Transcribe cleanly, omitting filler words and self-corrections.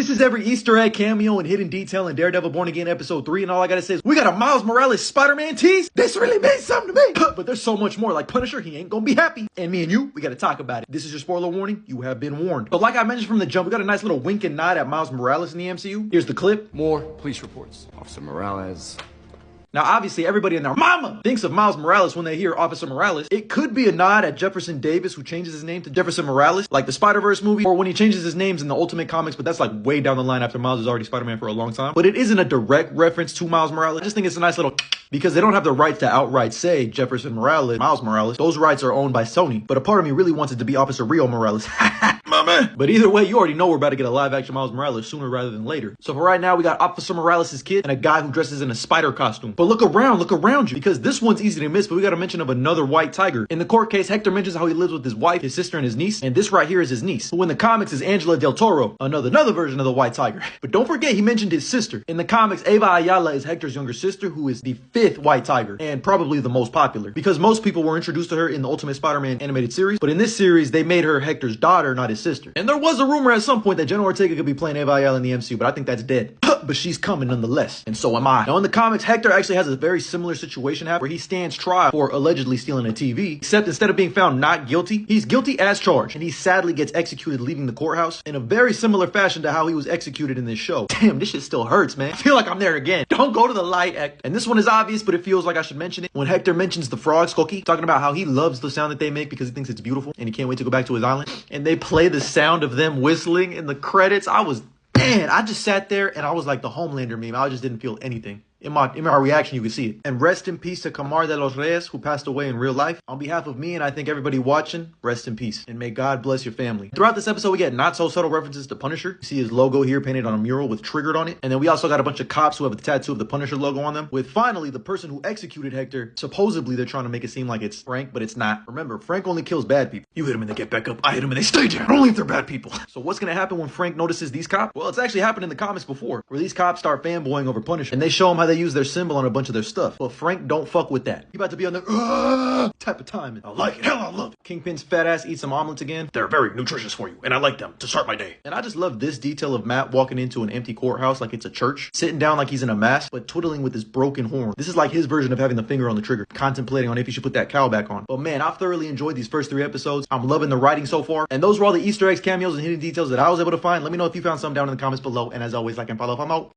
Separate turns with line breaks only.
This is every Easter egg, cameo, and hidden detail in Daredevil Born Again episode 3, and all I gotta say is, we got a Miles Morales Spider-Man tease? This really means something to me! But there's so much more, like Punisher, he ain't gonna be happy. And me and you, we gotta talk about it. This is your spoiler warning, you have been warned. But like I mentioned from the jump, we got a nice little wink and nod at Miles Morales in the MCU. Here's the clip.
More police reports. Officer Morales.
Now, obviously, everybody and their mama thinks of Miles Morales when they hear Officer Morales. It could be a nod at Jefferson Davis, who changes his name to Jefferson Morales, like the Spider-Verse movie, or when he changes his names in the Ultimate Comics, but that's like way down the line after Miles is already Spider-Man for a long time. But it isn't a direct reference to Miles Morales. I just think it's a nice little because they don't have the rights to outright say Jefferson Morales, Miles Morales. Those rights are owned by Sony, but a part of me really wants it to be Officer Rio Morales. My man. But either way, you already know we're about to get a live-action Miles Morales sooner rather than later. So for right now, we got Officer Morales' kid and a guy who dresses in a spider costume. But look around you, because this one's easy to miss, but we got a mention of another white tiger. In the court case, Hector mentions how he lives with his wife, his sister, and his niece, and this right here is his niece, who in the comics is Angela Del Toro, another version of the white tiger. But don't forget, he mentioned his sister. In the comics, Eva Ayala is Hector's younger sister, who is the 5th white tiger, and probably the most popular, because most people were introduced to her in the Ultimate Spider-Man animated series, but in this series, they made her Hector's daughter, not his sister. And there was a rumor at some point that Jenna Ortega could be playing Eva Ayala in the MCU, but I think that's dead. But she's coming nonetheless, and so am I. Now in the comics, Hector actually has a very similar situation happen where he stands trial for allegedly stealing a TV, except instead of being found not guilty, he's guilty as charged, and he sadly gets executed leaving the courthouse in a very similar fashion to how he was executed in this show. Damn, this shit still hurts, man. I feel like I'm there again. Don't go to the light, Hector. And this one is obvious, but it feels like I should mention it. When Hector mentions the frogs, Skokie, talking about how he loves the sound that they make because he thinks it's beautiful, and he can't wait to go back to his island, and they play the sound of them whistling in the credits, I just sat there and I was like the Homelander meme. I just didn't feel anything. In my reaction, you can see it. And rest in peace to Camar de los Reyes, who passed away in real life. On behalf of me and I think everybody watching, rest in peace. And may God bless your family. Throughout this episode, we get not so subtle references to Punisher. You see his logo here painted on a mural with Triggered on it. And then we also got a bunch of cops who have a tattoo of the Punisher logo on them. With finally the person who executed Hector. Supposedly they're trying to make it seem like it's Frank, but it's not. Remember, Frank only kills bad people. You hit them and they get back up. I hit them and they stay down. Only if they're bad people. So what's going to happen when Frank notices these cops? Well, it's actually happened in the comics before, where these cops start fanboying over Punisher. And they show him how they use their symbol on a bunch of their stuff. But Frank don't fuck with that. He about to be on the type of time. I like it. Hell, I love it. Kingpin's fat ass eats some omelets again. They're very nutritious for you, and I like them to start my day. And I just love this detail of Matt walking into an empty courthouse like it's a church, sitting down like he's in a mass, but twiddling with his broken horn. This is like his version of having the finger on the trigger, contemplating on if he should put that cowl back on. But man, I've thoroughly enjoyed these first 3 episodes. I'm loving the writing so far. And those were all the Easter eggs, cameos, and hidden details that I was able to find. Let me know if you found some down in the comments below. And as always, like and follow if I'm out.